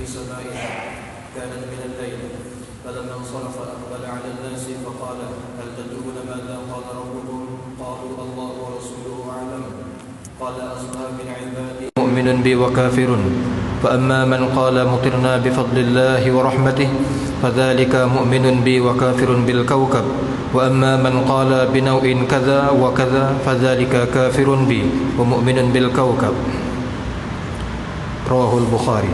سمائها كانت من الليل فلما انصرف أقبل على الناس فقال هل تدرون ماذا قال ربكم قالوا الله ورسوله أعلم قال أصبح من عبادي مؤمن بي وكافر فأما من قال مطرنا بفضل الله ورحمته فذلك مؤمن بي وكافر بالكوكب وأما من قال بنوع كذا وكذا فذلك كافر بي ومؤمن بالكوكب. Rawahul Bukhari.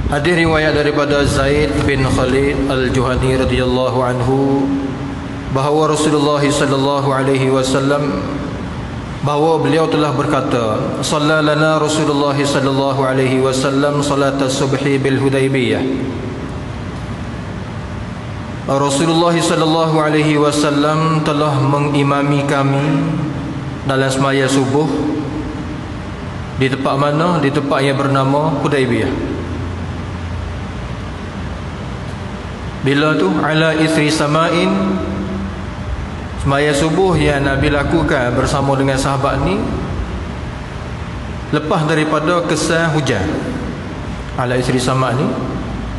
Hadis riwayat daripada Zaid bin Khalid Al-Juhani radhiyallahu anhu bahawa Rasulullah sallallahu alaihi wasallam bahawa beliau telah berkata, "Sallalana Rasulullah sallallahu alaihi wasallam salat as-subhi bil Hudaybiyah." Rasulullah sallallahu alaihi wasallam telah mengimami kami dalam semaya subuh di tempat mana? Di tempat yang bernama Hudaybiyah. Bila tu? Ala isri sama'in, semaya subuh yang Nabi lakukan bersama dengan sahabat ni lepas daripada kesan hujan. Ala isri sama' ni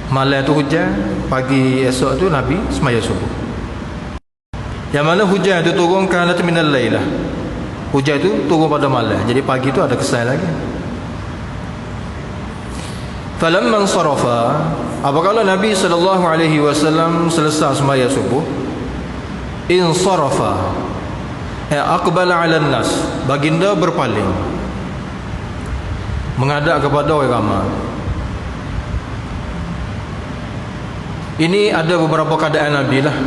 malam tu hujan, pagi esok tu Nabi semaya subuh. Yang mana hujan tu turun kanat minal lailah. Hujan tu turun pada malam, jadi pagi tu ada kesan lagi. Falamman sarafa, apabila Nabi sallallahu alaihi wasallam selesai semaya subuh, insarafa, aqbala 'ala an-nas, baginda berpaling menghadap kepada orang ramai. Ini ada beberapa keadaan Nabi lah.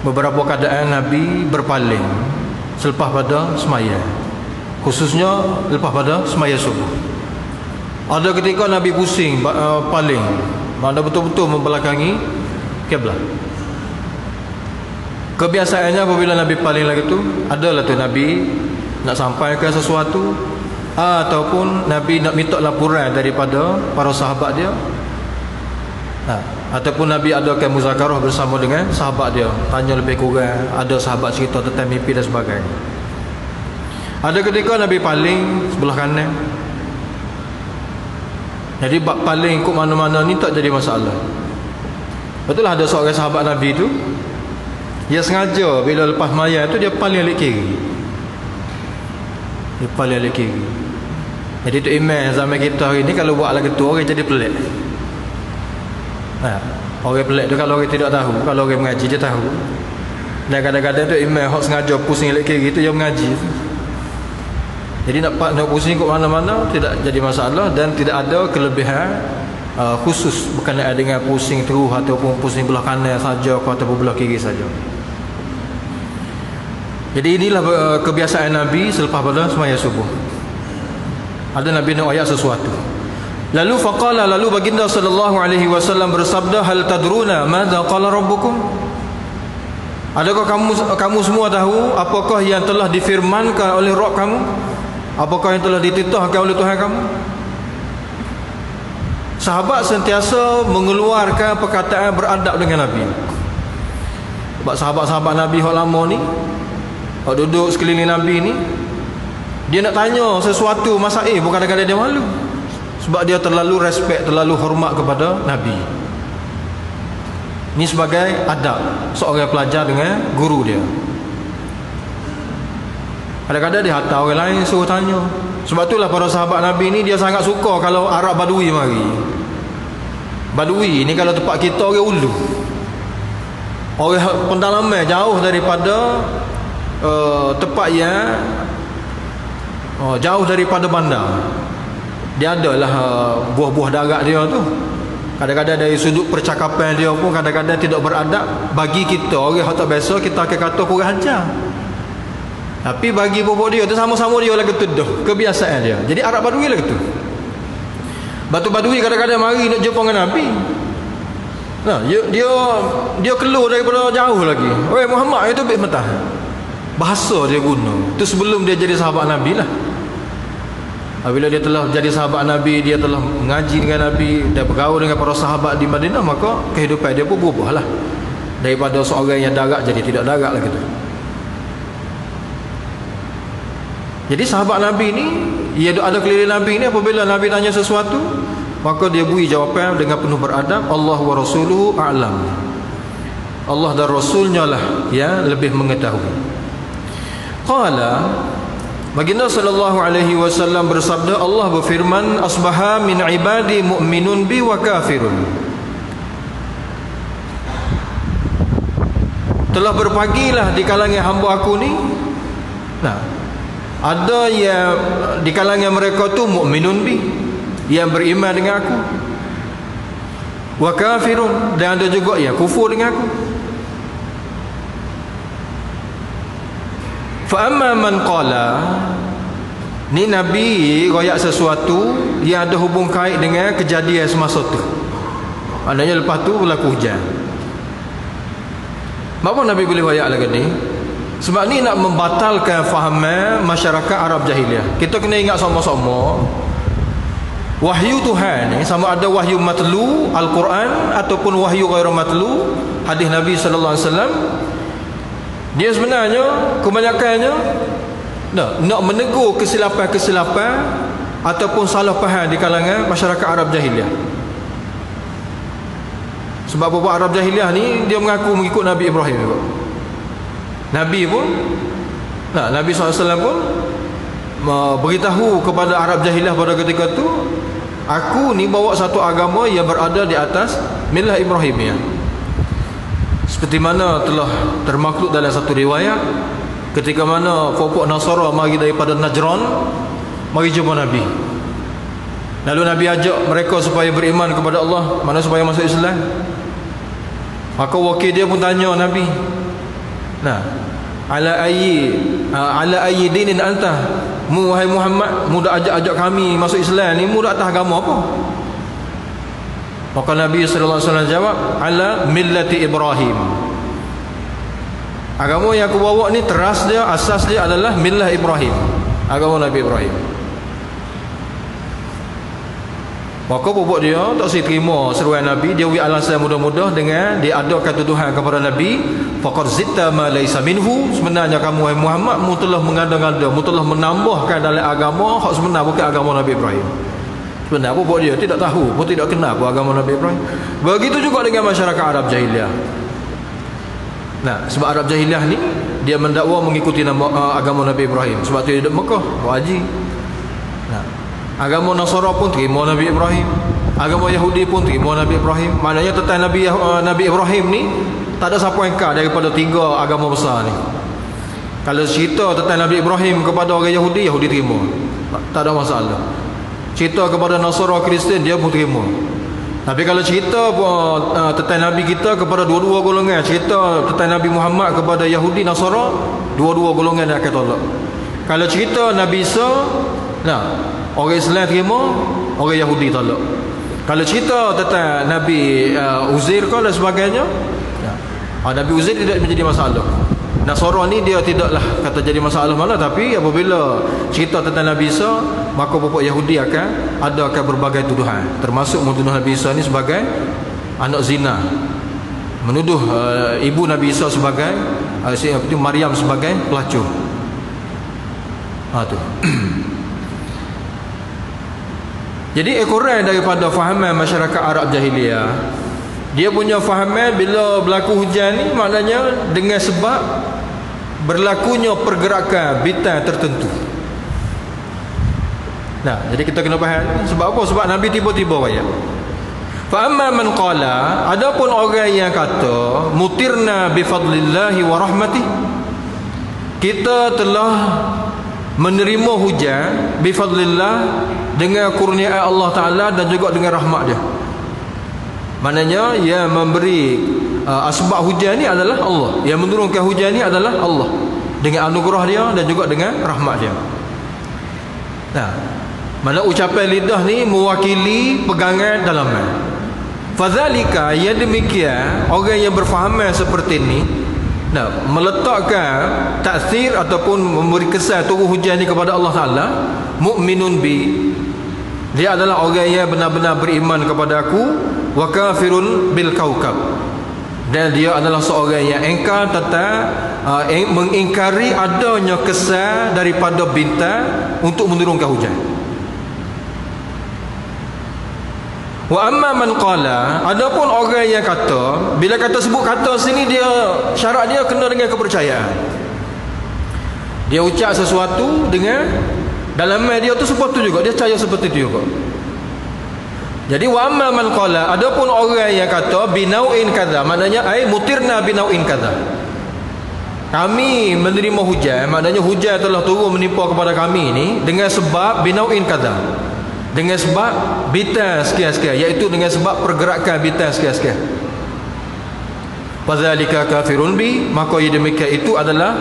Beberapa keadaan Nabi berpaling selepas pada semaya, khususnya lepas pada semaya subuh. Ada ketika Nabi pusing paling, mana betul-betul membelakangi kiblat. Kebiasaannya apabila Nabi paling lagi tu, adalah tu Nabi nak sampaikan sesuatu ataupun Nabi nak minta laporan daripada para sahabat dia, ataupun Nabi adakan muzakarah bersama dengan sahabat dia, tanya lebih kurang, ada sahabat cerita tentang mimpi dan sebagainya. Ada ketika Nabi paling sebelah kanan. Jadi bab paling ke mana-mana ni tak jadi masalah. Betul lah, ada seorang sahabat Nabi tu, dia sengaja bila lepas maya tu dia paling alik kiri. Dia paling alik kiri. Jadi tu imam zaman kita hari ni kalau buat lagu tu orang jadi pelik. Orang pelik tu kalau orang tidak tahu, kalau orang mengaji dia tahu. Dan kadang-kadang tu imam hok sengaja pusing alik kiri tu dia mengaji. Jadi nak pusing ke mana-mana tidak jadi masalah, dan tidak ada kelebihan khusus berkenaan dengan pusing terus ataupun pusing belah kanan saja ataupun belah kiri saja. Jadi inilah kebiasaan Nabi selepas pada semaya subuh. Ada Nabi nak ayat sesuatu. Lalu faqala, lalu baginda sallallahu alaihi wasallam bersabda, hal tadruna madza qala rabbukum? Adakah kamu semua tahu apakah yang telah difirmankan oleh Rabb kamu? Apakah yang telah dititahkan oleh Tuhan kamu? Sahabat sentiasa mengeluarkan perkataan beradab dengan Nabi. Sebab sahabat-sahabat Nabi yang lama ni, yang duduk sekeliling Nabi ni, dia nak tanya sesuatu masalah, bukan kadang-kadang dia malu. Sebab dia terlalu respect, terlalu hormat kepada Nabi. Ini sebagai adab seorang pelajar dengan guru dia. Kadang-kadang dia hantar orang lain suruh tanya. Sebab itulah para sahabat Nabi ni dia sangat suka kalau Arab Badui mari. Badui ni kalau tempat kita orang ulu, orang pendalaman jauh daripada tempat yang jauh daripada bandar. Dia adalah buah-buah darat dia tu. Kadang-kadang dari sudut percakapan dia pun kadang-kadang tidak beradab. Bagi kita orang yang tak biasa, kita akan kata kurang ajar. Tapi bagi bobok dia tu sama-sama dia lah gitu dah, kebiasaan dia. Jadi Arab Badui lah gitu. Batu Badui kadang-kadang mari nak jumpa dengan Nabi. Nah, dia keluar daripada jauh lagi. Oi Muhammad itu baik mentah. Bahasa dia guna. Itu sebelum dia jadi sahabat Nabi lah. Bila dia telah jadi sahabat Nabi, dia telah mengaji dengan Nabi, dia bergaul dengan para sahabat di Madinah, maka kehidupan dia pun berubah lah. Daripada seorang yang darat jadi tidak darat lah gitu. Jadi sahabat Nabi ni ia ada keliling Nabi ni, apabila Nabi tanya sesuatu, maka dia beri jawapan dengan penuh beradab. Allah wa rasuluhu a'lam. Allah dan Rasulnya lah yang lebih mengetahui. Qala, baginda sallallahu alaihi wasallam bersabda, Allah berfirman, asbaha min ibadi mu'minun bi wa kafirun. Telah berpagilah di kalangan hamba aku ni. Nah, ada yang di kalangan mereka tu mukminun bi, yang beriman dengan aku, wa kafirun, dan ada juga yang kufur dengan aku. Fa amma man qala, ni Nabi royak sesuatu yang ada hubung kait dengan kejadian semasa tu. Maknanya lepas tu berlaku hujan. Kenapa Nabi boleh royak lagi ni? Sebab ni nak membatalkan fahaman masyarakat Arab jahiliah. Kita kena ingat sama-sama, wahyu Tuhan ni sama ada wahyu matlu Al-Quran ataupun wahyu ghairu matlu hadis Nabi sallallahu alaihi wasallam, dia sebenarnya kebanyakannya nak menegur kesilapan-kesilapan ataupun salah faham di kalangan masyarakat Arab jahiliah. Sebab beberapa Arab jahiliah ni dia mengaku mengikut Nabi Ibrahim juga. Nabi pun Nabi SAW pun beritahu kepada Arab jahiliah pada ketika tu, aku ni bawa satu agama yang berada di atas milah Ibrahimiyah. Seperti mana telah termaklum dalam satu riwayat, ketika mana pokok Nasara mari daripada Najran, mari jumpa Nabi. Lalu Nabi ajak mereka supaya beriman kepada Allah, mana supaya masuk Islam. Maka wakil dia pun tanya Nabi, nah, ala ayyi dinin anta, wahai Muhammad, mu dak ajak kami masuk Islam ni, mu dak atas agama apa? Maka Nabi sallallahu alaihi wasallam jawab, ala millati Ibrahim. Agama yang aku bawa ni teras dia, asas dia adalah millah Ibrahim, agama Nabi Ibrahim. Maka bobok dia tak si terima seruan Nabi, dia wi alasan mudah-mudah dengan dia adakan tuduhan kepada Nabi, faqad zitta ma laysa minhu, sebenarnya kamu wahai Muhammad, mu telah mengada-ngada, mu telah menambahkan dalam agama hak sebenar bukan agama Nabi Ibrahim. Sebenarnya bobok dia tidak tahu, pun tidak kenal apa agama Nabi Ibrahim. Begitu juga dengan masyarakat Arab jahiliah. Nah, sebab Arab jahiliah ni dia mendakwa mengikuti agama Nabi Ibrahim, sebab tu dia hidup Mekah, buat haji. Nah, agama Nasara pun terima Nabi Ibrahim, agama Yahudi pun terima Nabi Ibrahim. Maknanya tentang Nabi Ibrahim ni tak ada siapa yang kah daripada tiga agama besar ni. Kalau cerita tentang Nabi Ibrahim kepada orang Yahudi, Yahudi terima, tak ada masalah. Cerita kepada Nasara Kristian, dia pun terima. Tapi kalau cerita tentang Nabi kita kepada dua-dua golongan, cerita tentang Nabi Muhammad kepada Yahudi Nasara, dua-dua golongan dia akan tolak. Kalau cerita Nabi Isa, nah, orang Islam terima, orang Yahudi tolak. Kalau cerita tentang Nabi Uzair dan sebagainya, Nabi Uzair tidak menjadi masalah. Nasara ni dia tidaklah kata jadi masalah mana, tapi apabila cerita tentang Nabi Isa, maka pokok Yahudi akan berbagai tuduhan, termasuk menuduh Nabi Isa ni sebagai anak zina, menuduh ibu Nabi Isa sebagai Maryam sebagai pelacur. Tu. Jadi ekoran daripada fahaman masyarakat Arab jahiliah, dia punya fahaman bila berlaku hujan ni maknanya dengan sebab berlakunya pergerakan bintang tertentu. Nah, jadi kita kena faham sebab apa? Sebab Nabi tiba-tiba royak. Fa amma man qala, adapun orang yang kata mutirna bi fadlillahi wa rahmatih, kita telah menerima hujan bi fadlillah, dengan kurnia Allah Ta'ala dan juga dengan rahmat dia. Maknanya yang memberi asbab hujan ni adalah Allah, yang menurunkan hujan ni adalah Allah dengan anugerah dia dan juga dengan rahmat dia. Nah, mana ucapan lidah ni mewakili pegangan dalaman. Fadzalika, yang demikian orang yang berfahaman seperti ni, nah, meletakkan taksir ataupun memberi kesan turun hujan ni kepada Allah Ta'ala, mu'minun bi, dia adalah orang yang benar-benar beriman kepada aku, wa kafirun bil kaukab, dan dia adalah seorang yang engkar tentang mengingkari adanya kesan daripada bintang untuk menurunkan hujan. Wa amma man qala, adapun orang yang kata, bila kata sebut kata sini dia syarat dia kena dengan kepercayaan. Dia ucap sesuatu dengan dalam dia tu seperti tu juga, dia percaya seperti itu juga. Jadi wa amma man qala, adapun orang yang kata binauin kadza, maknanya ai mutirna binauin kadza. Kami menerima hujan, maknanya hujan telah turun menimpa kepada kami ni dengan sebab binauin kadza. Dengan sebab bintang sekian-sekian, iaitu dengan sebab pergerakan bintang sekian-sekian. Fadzalika kafirun bi, maka yang demikian itu adalah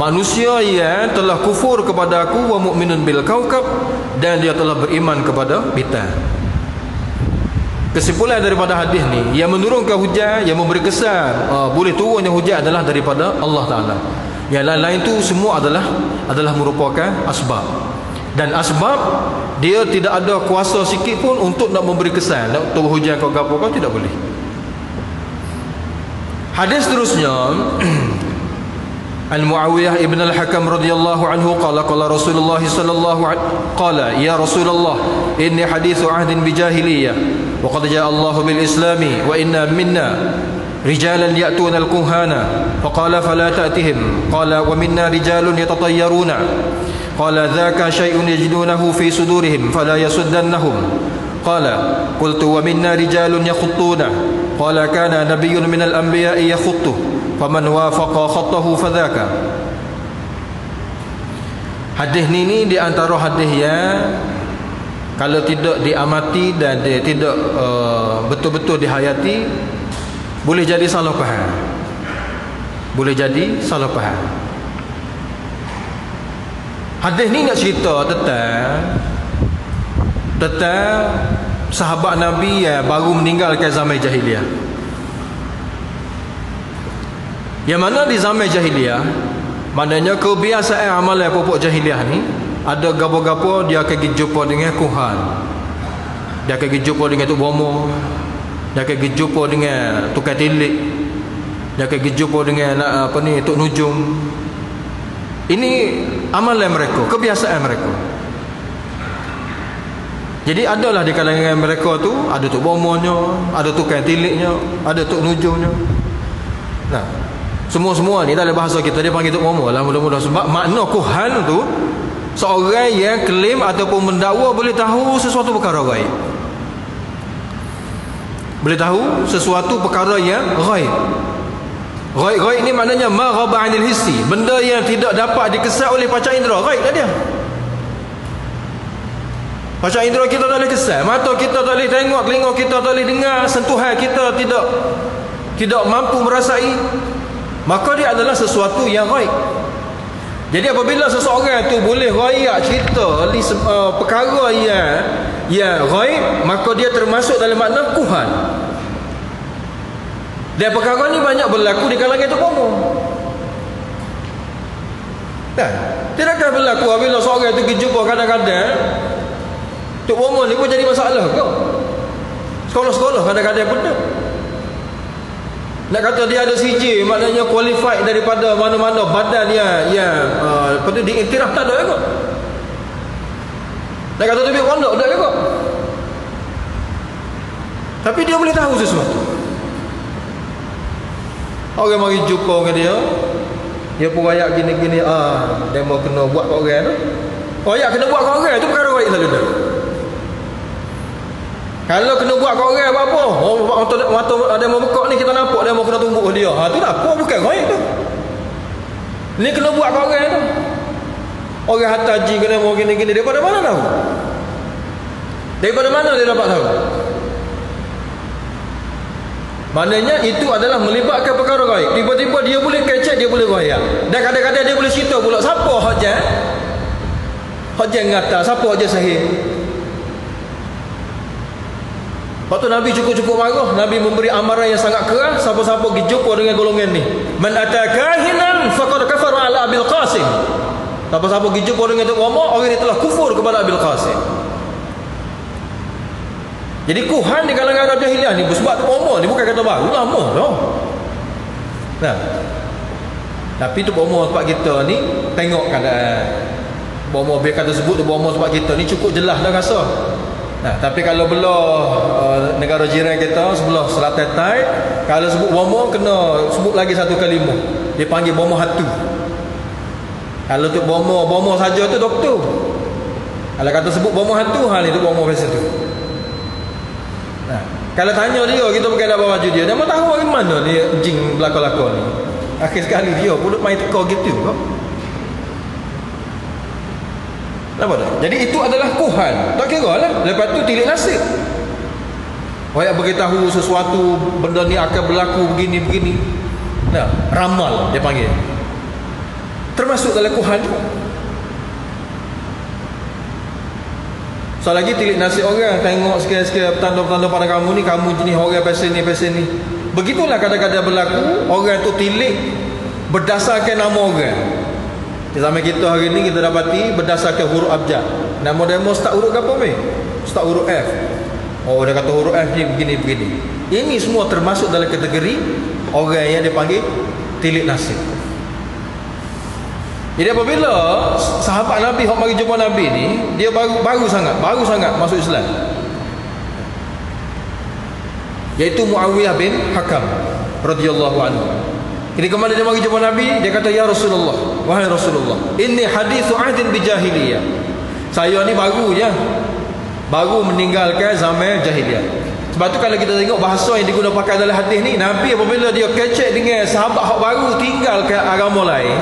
manusia yang telah kufur kepada aku, wa mu'minun bil kaukab, dan dia telah beriman kepada bintang. Kesimpulan daripada hadis ni, yang menurunkan hujan, yang memberi kesan boleh turunnya hujan adalah daripada Allah Ta'ala. Yang lain-lain tu semua adalah merupakan asbab. Dan asbab dia tidak ada kuasa sikit pun untuk nak memberi kesan, nak turun hujan kau gapo kau, tidak boleh. Hadis seterusnya Al-Muawiyah ibn al-Hakam radhiyallahu anhu qala qala Rasulullah sallallahu alaihi qala ya Rasulullah inni hadithu ahdin bijahiliyah wa qad jaa Allah bil islami wa inna minna rijalan ya'tuna al-kuhana faqala fala ta'tihim qala wa minna rijalun yatatayyaruna qala dhaka shay'un yajidunahu fi sudurihim fala yasuddannahum qala qultu wa minna rijalun yakhuttuna qala kana nabiyyun minal anbiya'i yakhuttu faman wafaqa khattahu fadhaka. Hadis ni di antara hadis yang kalau tidak diamati dan dia tidak betul-betul dihayati, boleh jadi salah faham. Boleh jadi salah faham. Hadis ni nak cerita tentang sahabat Nabi yang baru meninggalkan zaman jahiliah. Yang mana di zaman jahiliah, maknanya kebiasaan amalan pokok jahiliah ni, ada gapo-gapo dia akan pergi jumpa dengan kuhan, dia akan pergi jumpa dengan tok bomo, dia akan pergi jumpa dengan tukang tilik, dia akan pergi jumpa dengan tok nujum. Ini amalan mereka, kebiasaan mereka. Jadi adalah di kalangan mereka tu ada tok bomonya, ada tukang tiliknya, ada tok nujumnya. Nah, semua-semua ni dalam bahasa kita dia panggil tok bomo lah mula-mula, sebab makna kuhan tu seorang yang klaim ataupun mendakwa boleh tahu sesuatu perkara gaib. Boleh tahu sesuatu perkara yang gaib. Gaib ni maknanya ma ghaba 'anil hissi, benda yang tidak dapat dikesan oleh panca indera, gaib lah dia. Panca indera kita tak boleh kesan, mata kita tak boleh tengok, telinga kita tak boleh dengar, sentuhan kita tidak mampu merasai, maka dia adalah sesuatu yang gaib. Jadi apabila seseorang tu boleh rayak cerita perkara yang gaib, maka dia termasuk dalam makna kuhan. Dan perkara ni banyak berlaku di kalangan tok bomo. Kan? Tidakkah berlaku apabila seorang tu pergi jumpa kadang-kadang tok bomo ni pun jadi masalah ke? Sekolah-sekolah kadang-kadang pun tak. Nak kata dia ada CJ, maknanya qualified daripada mana-mana badan yang diiktiraf, tak ada juga. Nak kata dia pondok, tak juga. Tapi dia boleh tahu sesuatu. Orang mari jumpa dengan dia pun rayak gini-gini, dia mau kena buat kat orang tu. Rayak kena buat kat orang tu perkara baik selalu dah. Kalau kena buat kat orang apa-apa, mata ada mau bekak ni kita nampak dia mau kena tumbuk dia. Tu dah apa, bukan gaib tu. Ni kena buat kat orang tu. Orang hantar haji kena mau gini-gini, daripada mana tahu? Daripada mana dia dapat tahu? Maknanya itu adalah melibatkan perkara gaib. Tiba-tiba dia boleh kecek, dia boleh rayak. Dan kadang-kadang dia boleh cerita pula, siapa hajat? Hajat ngata, siapa hajat sahih? Waktu Nabi cukup-cukup marah, Nabi memberi amaran yang sangat keras, siapa-siapa pergi jumpa dengan golongan ni. Man atakahinan faqad kafara ala Abil Qasim. Siapa-siapa pergi jumpa dengan tok bomo, orang ni telah kufur kepada Abil Qasim. Jadi kuhan di kalangan Arab jahiliah ni sebab tok bomo ni bukan kata baru, lama dah. Nah. Tapi tok bomo sebab kita ni tengok keadaan. Bomo biar kata sebut tok bomo sebab kita ni cukup jelas dah rasa. Nah, tapi kalau belah negara jiran kita sebelah selatan Thai, kalau sebut bomo kena sebut lagi satu kalimah. Dia panggil bomo hatu. Kalau tu bomo saja tu doktor. Kalau kata sebut bomo hatu, hal itu bomo biasa tu. Nah, kalau tanya dia, kita pakai dah bawah dia, dia mau tahu dari mana dia jin belakang-belakang ni. Akhir sekali dia pun main teka gitu kok. Nampak tak? Jadi itu adalah kuhan. Tak kira lah. Lepas tu tilik nasib. Orang beritahu sesuatu, benda ni akan berlaku begini-begini. Nah, ramal dia panggil. Termasuk dalam kuhan tu. So lagi tilik nasib orang, tengok sekali-sekali petanda-petanda pada kamu ni, kamu jenis orang pasal ni. Begitulah kadang-kadang berlaku. Orang tu tilik berdasarkan nama orang. Di zaman kita hari ni kita dapati berdasarkan huruf abjad. Nama demo start huruf apa ni? Start huruf F. Oh, dia kata huruf F ni begini. Ini semua termasuk dalam kategori orang yang dipanggil tilik nasib. Jadi apabila sahabat Nabi hok mari jumpa Nabi ni, dia baru sangat masuk Islam. Iaitu Muawiyah bin Hakam radhiyallahu anhu. Ketika mana dia mari jumpa Nabi, dia kata, "Ya Rasulullah, wahai Rasulullah, inni hadithu ahdin bijahiliyah." Saya ni baru meninggalkan zaman jahiliyah. Sebab tu kalau kita tengok bahasa yang digunakan pakai dalam hadis ni, Nabi apabila dia kecek dengan sahabat hak baru tinggalkan agama lain,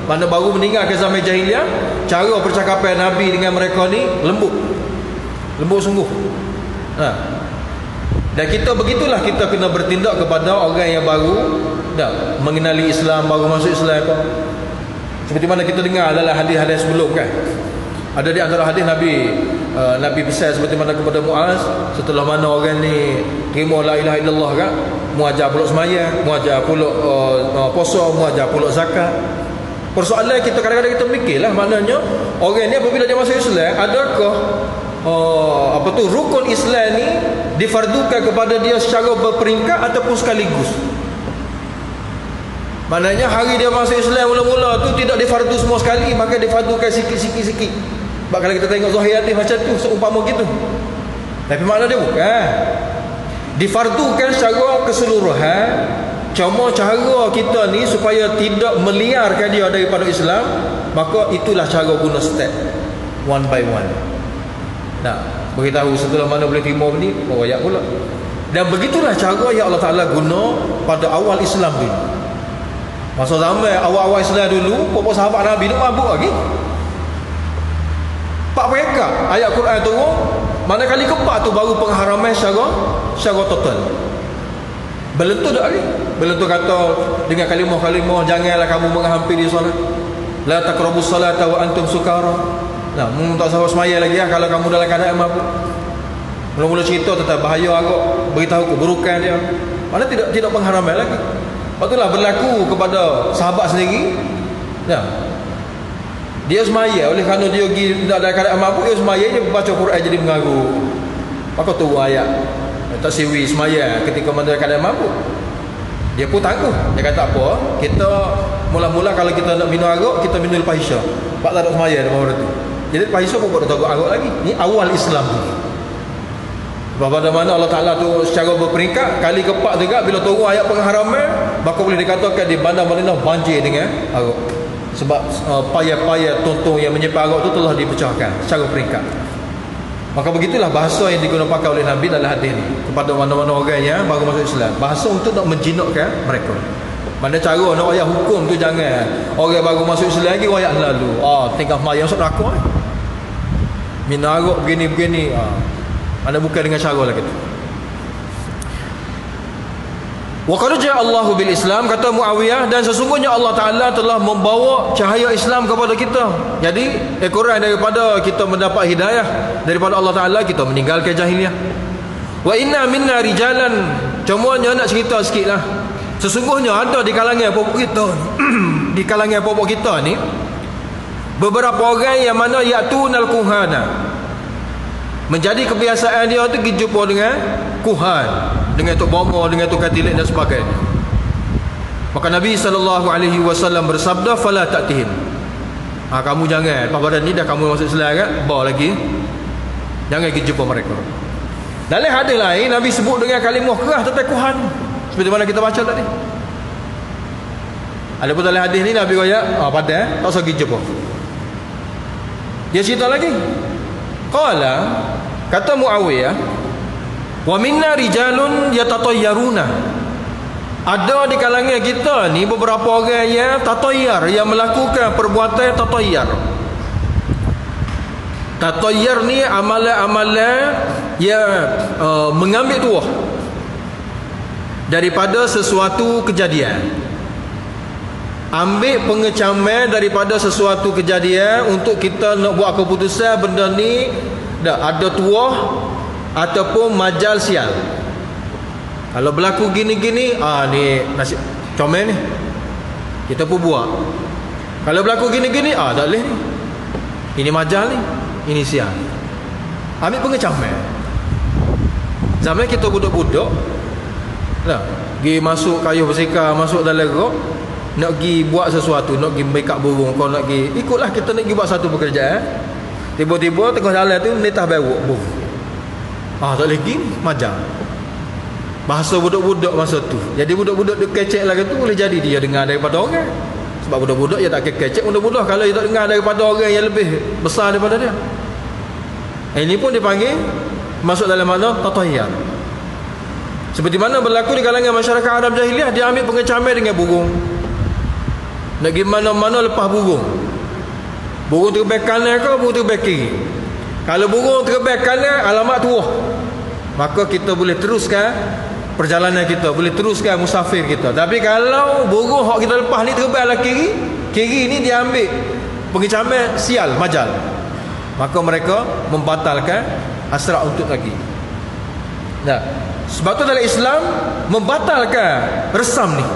mana baru meninggalkan zaman jahiliyah, cara percakapan Nabi dengan mereka ni lembut sungguh. Dan kita begitulah, kita kena bertindak kepada orang yang baru mengenali Islam, baru masuk Islam. Seperti mana kita dengar dalam hadis-hadis sebelum kan, ada di antara hadis Nabi pesan seperti mana kepada Muaz, setelah mana orang ni terima la ilaha illallah kan, muajar pula sembahyang, muajar pula puasa, muajar pula zakat. Persoalan kita kadang-kadang kita fikirlah, maknanya orang ni apabila dia masuk Islam, adakah rukun Islam ni difardukan kepada dia secara berperingkat ataupun sekaligus? Maknanya hari dia masuk Islam mula-mula tu tidak difardu semua sekali, maka difardukan sikit-sikit. Sebab kalau kita tengok zahir hadis macam tu, seumpama gitu. Tapi makna dia bukan difardukan secara keseluruhan. Cuma cara kita ni supaya tidak meliarkan dia daripada Islam, maka itulah cara guna step one by one. Nah, beritahu setelah mana boleh terima ni, ayat pula. Dan begitulah cara yang Allah Ta'ala guna pada awal Islam ni. Masa zaman awal-awal Islam dulu, pokok sahabat Nabi tu mabuk lagi. Pak mereka ayat Quran turun, mana kali keempat tu baru pengharaman secara total. Belum tu dah lagi. Belum tu kata dengan kalimah-kalimah, janganlah kamu menghampiri solat. La taqrabus salata wa antum sukara. Nah, tak sahabat semaya lagi kalau kamu dalam keadaan mabuk. Mula-mula cerita tentang bahaya agak, beritahu keburukan dia. Mana tidak pengharaman lagi. Itulah berlaku kepada sahabat sendiri. Dia semaya, oleh kerana dia pergi dalam keadaan mabuk, dia semaya, dia baca Quran jadi mengaru. Maka tu ayat tak siwi semaya ketika mana keadaan mabuk. Dia pun tangguh. Dia kata apa? Kita mula-mula kalau kita nak minum arak, kita minum lepas Isyak. Pak tak ada semaya dah baru tu. Jadi lepas Isyak pun tak ada arak lagi. Ni awal Islam tu. Pada mana Allah Ta'ala tu secara berperingkat, kali keempat juga bila turun ayat pengharaman, maka boleh dikatakan di bandar Madinah banjir dengan arak. Sebab payah-payah tonton yang menyimpan arak tu telah dipecahkan secara peringkat. Maka begitulah bahasa yang digunakan oleh Nabi dalam hadis ni kepada mana-mana orang yang baru masuk Islam. Bahasa untuk nak menjinakkan mereka. Mana cara nak ayat hukum tu, jangan orang baru masuk Islam lagi ayat lalu. Tinggal mayang masuk neraka. Minum arak begini-begini. Mana bukan dengan cara lah kita. Wa qad ja'a Allahu bil Islam, kata Muawiyah, dan sesungguhnya Allah Ta'ala telah membawa cahaya Islam kepada kita. Jadi ekoran daripada kita mendapat hidayah daripada Allah Ta'ala, kita meninggalkan jahiliah. Wa inna minna rijalan, cumanya nak cerita sikit lah, sesungguhnya ada di kalangan popok kita di kalangan popok kita ni beberapa orang yang mana ya'tunal kuhana, menjadi kebiasaan dia tu pergi jumpa dengan kuhan, dengan tok bomo, dengan tok katilik dan sebagainya. Maka Nabi SAW bersabda, fala ta'tihim. Kamu jangan, lepas badan ni dah kamu masuk Islam kan, bawa lagi. Jangan pergi jumpa mereka. Dalam hadis lain Nabi sebut dengan kalimah keras tetekuhan, seperti mana kita baca tadi. Ada pun dalam hadis ni Nabi kata, padan tak usah pergi jumpa. Dia cerita lagi. Qala, kata Muawiyah, wa minna rijalun yatatayyaruna. Ada di kalangan kita ni beberapa orang yang tatayyar, yang melakukan perbuatan tatayyar. Tatayyar ni amalan-amalan yang mengambil tuah daripada sesuatu kejadian. Ambil pengecaman daripada sesuatu kejadian untuk kita nak buat keputusan benda ni ada tuah ataupun majal sial. Kalau berlaku gini-gini, ni nasib comel ni, kita pun buat. Kalau berlaku gini-gini, tak boleh ni, ini majal ni, ini sial. Ambil pengecaman. Zaman kita budak-budak pergi masuk kayu bersikar, masuk dalam rok, nak pergi buat sesuatu, nak pergi make up burung, kau nak pergi, ikutlah kita nak pergi buat satu pekerjaan. Tiba-tiba tengah jalan tu netah beruk burung. Tak lagi majal. Bahasa budak-budak masa tu. Jadi budak-budak dia kecek lagi tu, boleh jadi dia dengar daripada orang. Sebab budak-budak dia tak kecek mudah-mudah kalau dia tak dengar daripada orang yang lebih besar daripada dia. Ini pun dipanggil masuk dalam mana tatayyar. Seperti mana berlaku di kalangan masyarakat Arab jahiliah, dia ambil pengecaman dengan burung. Nak pergi mana-mana lepas burung. Burung terbang kanan ke burung terbang kiri. Kalau burung terbang kanan, alamat tuah, maka kita boleh teruskan perjalanan kita, boleh teruskan musafir kita. Tapi kalau burung hak kita lepas ni terbang lah kiri, kiri ni dia ambil pengecaman sial, majal, maka mereka membatalkan hasrat untuk lagi. Sebab tu dalam Islam membatalkan resam ni.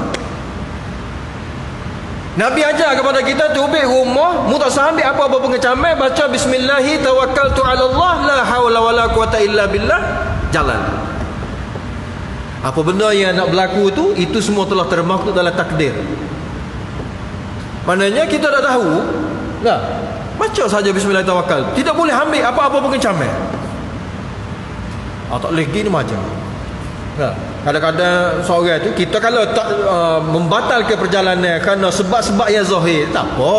Nabi ajar kepada kita tu ambil rumah, mu tak ambil apa-apa pengecaman, baca bismillahi tawakkaltu ala Allah la haula wala quwata illa billah, jalan. Apa benda yang nak berlaku tu, itu semua telah termaktub dalam takdir. Maknanya kita tak tahu, baca saja bismillah tawakal, tidak boleh ambil apa-apa pengecaman. Tak boleh gini macam. Kadang-kadang seorang tu, kita kalau tak membatalkan perjalanan kerana sebab-sebab yang zahir, tak apa.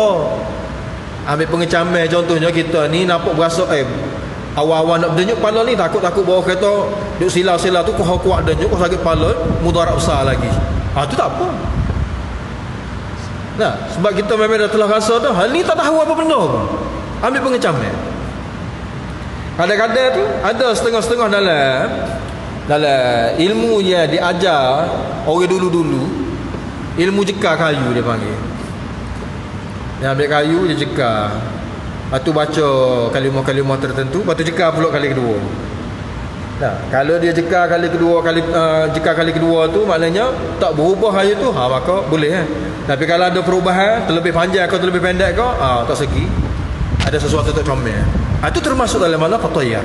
Ambil pengecaman, contohnya kita ni nampak berasa awal-awal nak berdenyuk kepala ni, takut-takut bawa kereta duk sila-sila tu, kau kuat denyuk, kau sakit kepala, mudarat besar lagi. Tu tak apa. Sebab kita memang dah telah rasa dah, hal ni tak tahu apa benda pun, ambil pengecaman. Kadang-kadang tu ada setengah-setengah dalam ilmu yang diajar orang dulu-dulu, ilmu jekar kayu dia panggil. Dia ambil kayu, dia jekar, lepas tu baca kalimah-kalimah tertentu, lepas tu jekar pula kali kedua. Kalau dia jekar kali kedua tu, maknanya tak berubah kayu tu, maka boleh. Tapi kalau ada perubahan, terlebih panjang atau terlebih pendek ke, tak segi, ada sesuatu tak comel, itu termasuk dalam mana tatayyar.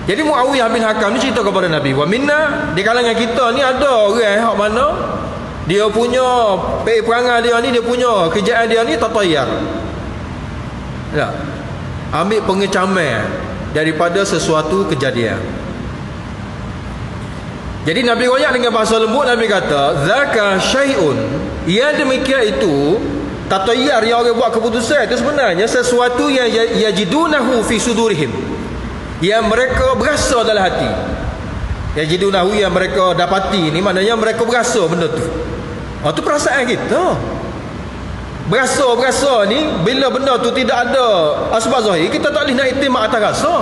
Jadi Muawiyah bin Hakam ni cerita kepada Nabi, wa minna, di kalangan kita ni ada orang hak mana dia punya perangai dia ni, dia punya kerjaan dia ni tatayyar. Ambil pengecaman daripada sesuatu kejadian. Jadi Nabi royak dengan bahasa lembut, Nabi kata, zaka syai'un, yang demikian itu tatayyar yang orang buat keputusan itu sebenarnya sesuatu yang yajidunahu fi sudurihim, yang mereka berasa dalam hati. Yajidunahu, yang mereka dapati ni, maknanya mereka berasa benda tu. Tu perasaan kita. Berasa ni, bila benda tu tidak ada asbab zahir, kita tak boleh nak iktimak atas rasa.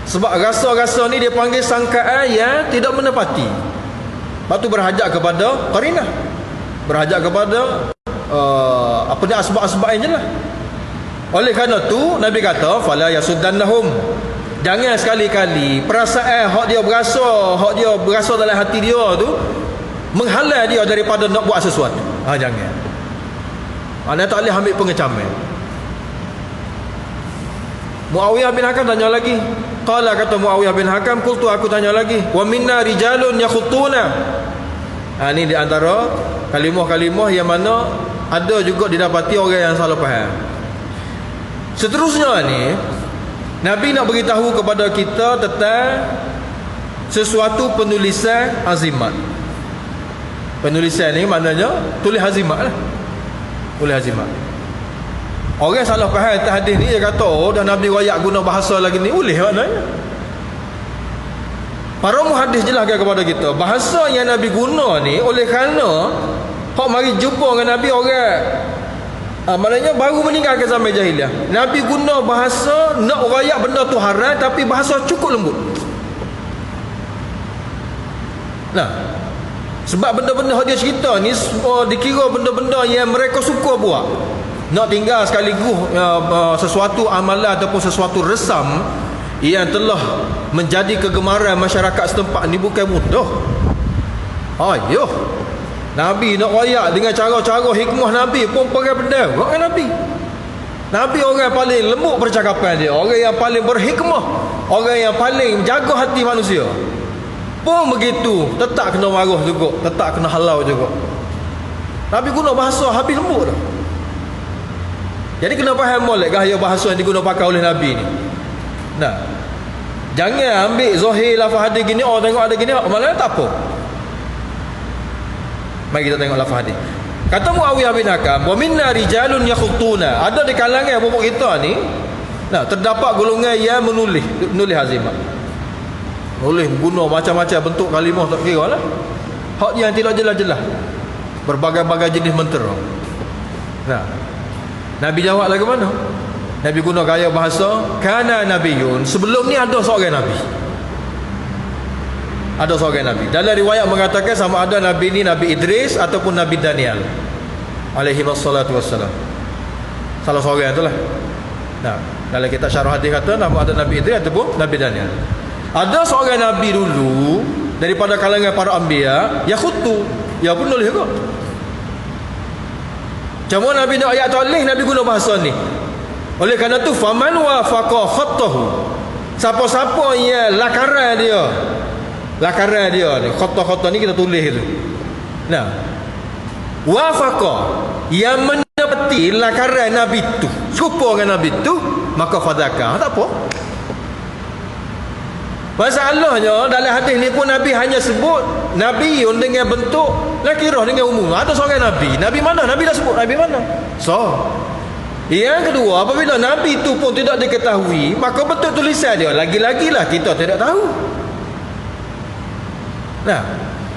Sebab rasa-rasa ni dia panggil sangkaan yang tidak menepati. Lepas tu berhajat kepada qarinah, berhajat kepada apa ni, asbab-asbab yang jelas. Oleh kerana tu Nabi kata, fala yasuddannahum, jangan sekali-kali perasaan hak dia berasa dalam hati dia tu menghalang dia daripada nak buat sesuatu. Jangan. Anda tak boleh ambil pengecaman. Muawiyah bin Hakam tanya lagi. Qala, kata Muawiyah bin Hakam, qultu, aku tanya lagi, wa minna rijalun yakhuttuna. Ini di antara kalimah-kalimah yang mana ada juga didapati orang yang salah faham. Seterusnya ni, Nabi nak beritahu kepada kita tentang sesuatu penulisan azimat. Penulisan ni maknanya tulis azimat lah. Tulis azimat. Orang salah faham atas hadis ni, dia kata, oh dah Nabi royak guna bahasa lagi ni, boleh maknanya. Para muhadis jelaskan kepada kita, bahasa yang Nabi guna ni oleh kerana hak mari jumpa dengan Nabi orang maknanya baru meninggalkan zaman jahiliah. Nabi guna bahasa nak royak benda tu haram, tapi bahasa cukup lembut. Nah, sebab benda-benda yang dia cerita ni dikira benda-benda yang mereka suka buat. Nak tinggal sekaligus sesuatu amalan ataupun sesuatu resam yang telah menjadi kegemaran masyarakat setempat ni bukan mudah. Ayuh, Nabi nak royak dengan cara-cara hikmah Nabi pun pegang pedang dengan Nabi. Nabi orang paling lembut percakapan dia, orang yang paling berhikmah, orang yang paling jaga hati manusia. Pun begitu, tetap kena marah juga, tetap kena halau juga. Nabi guna bahasa habis lembut dah. Jadi kena faham molek gaya bahasa yang digunakan pakai oleh Nabi ni. Nah, jangan ambil zahir lafaz hadis gini, oh tengok ada gini, malah tak apa. Mari kita tengok lafaz hadis. Kata Muawiyah bin Hakam, wa minna rijalun yakhutuna. Ada di kalangan buku kita ni, nah, terdapat golongan yang menulis azimat. Boleh guna macam-macam bentuk kalimah tak kira lah. Hak yang tidak jelas-jelas, berbagai-bagai jenis mentera. Nah, Nabi jawab lagi mana? Nabi guna gaya bahasa kana nabiyun. Sebelum ni ada seorang Nabi. Ada seorang Nabi. Dalam riwayat mengatakan sama ada Nabi ni Nabi Idris ataupun Nabi Daniel alaihi wassalatu wassalam. Salah seorang itulah. Nah, dalam kitab syarah hadis kata nama ada Nabi Idris ataupun Nabi Daniel. Ada seorang Nabi dulu daripada kalangan para anbiya, yakhutu, dia pun nulis juga. Cuma Nabi nak ayat tulis, Nabi guna bahasa ni. Oleh kerana tu faman wafaqa khattahu, siapa-siapa yang lakaran dia ni, khatta ni kita tulis tu. Nah, wafaqa, yang menepati lakaran Nabi tu, serupa dengan Nabi tu, maka fadaka. Tak apa. Masalahnya dalam hadis ni pun Nabi hanya sebut Nabi dengan bentuk nakirah dengan umum. Ada seorang Nabi. Nabi mana? Nabi dah sebut Nabi mana? So, yang kedua, apabila Nabi itu pun tidak diketahui, maka bentuk tulisan dia lagi-lagilah kita tidak tahu. Nah,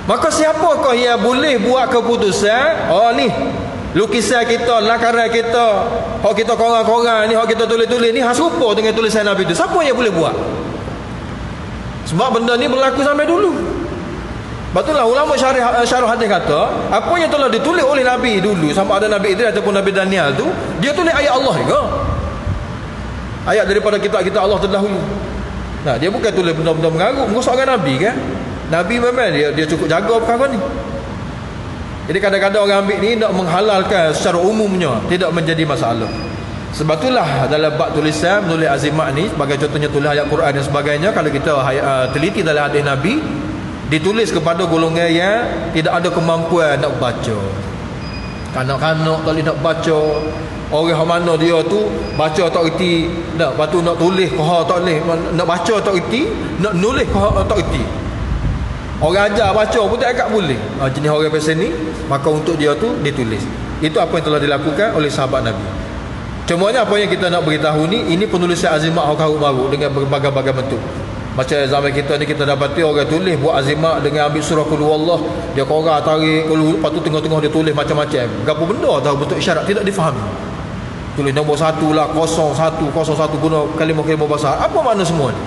maka siapakah yang boleh buat keputusan, oh ni lukisan kita, lakaran kita, hak kita korang-korang ni, hak kita tulis-tulis ni serupa dengan tulisan Nabi itu. Siapa yang boleh buat? Sebab benda ni berlaku sampai dulu. Betullah ulama syarah hadis kata, apa yang telah ditulis oleh Nabi dulu, sama ada Nabi Idris ataupun Nabi Daniel tu, dia tulis ayat Allah juga. Ayat daripada kitab-kitab Allah terdahulu. Nah, dia bukan tulis benda-benda mengarut. Muka seorang Nabi kan? Nabi memang dia cukup jaga perkara ni. Jadi kadang-kadang orang ambil ni nak menghalalkan secara umumnya, tidak menjadi masalah. Sebab itulah dalam bab tulisan, menulis azimat ni, sebagai contohnya tulis ayat Quran dan sebagainya, kalau kita teliti dalam hadis Nabi, ditulis kepada golongan yang tidak ada kemampuan nak baca. Kanak-kanak tak boleh nak baca. Orang mana dia tu baca tak reti, nak lepas tu nak tulis kau tak boleh, nak baca tak reti, nak nulis kau tak reti. Orang ajar baca pun tak agak boleh. Jenis orang macam ni, maka untuk dia tu ditulis. Itu apa yang telah dilakukan oleh sahabat Nabi. Cumanya apa yang kita nak beritahu ni, ini penulisan azimat hak baru dengan berbagai-bagai bentuk. Macam zaman kita ni kita dapati orang tulis buat azimat dengan ambil surah Qul huwallah, dia korang tarik Qul, lepas tu tengah-tengah dia tulis macam-macam. Gapo benda tahu bentuk isyarat tidak difahami. Tulis nombor 1 lah, 01 guna kalimah-kalimah bahasa. Apa makna semua ni?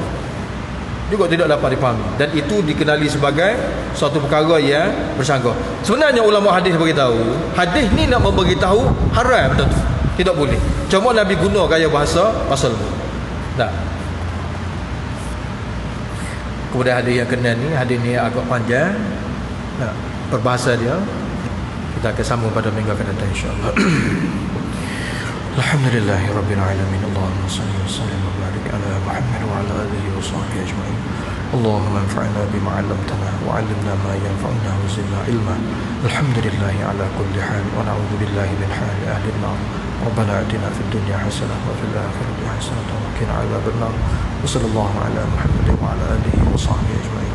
Juga tidak dapat dipahami. Dan itu dikenali sebagai suatu perkara yang bersanggah. Sebenarnya ulama hadis beritahu, hadis ni nak memberitahu haram benda tu. Tidak boleh. Cuma Nabi guna gaya bahasa pasal tu. Dah. Kemudian hadis yang kena ni, hadis ni agak panjang. Nah, perbahasa dia kita akan sambung pada minggu akan datang insya-Allah. Alhamdulillahirabbil alamin. Allahumma shalli wa sallim wa barik ala Muhammad wa ala alihi wa sahbihi ajma'in. Allahumma anfa'na bima 'allamtana wa 'allimna ma yanfa'una wa zidna ilma. Alhamdulillahi ala kulli hal wa na'udzu billahi min hali ahli an-nar. ربنا آتنا في الدنيا حسنة وفي الآخرة حسنة وقنا عذاب النار وصلى الله على محمد وعلى آله وصحبه أجمعين.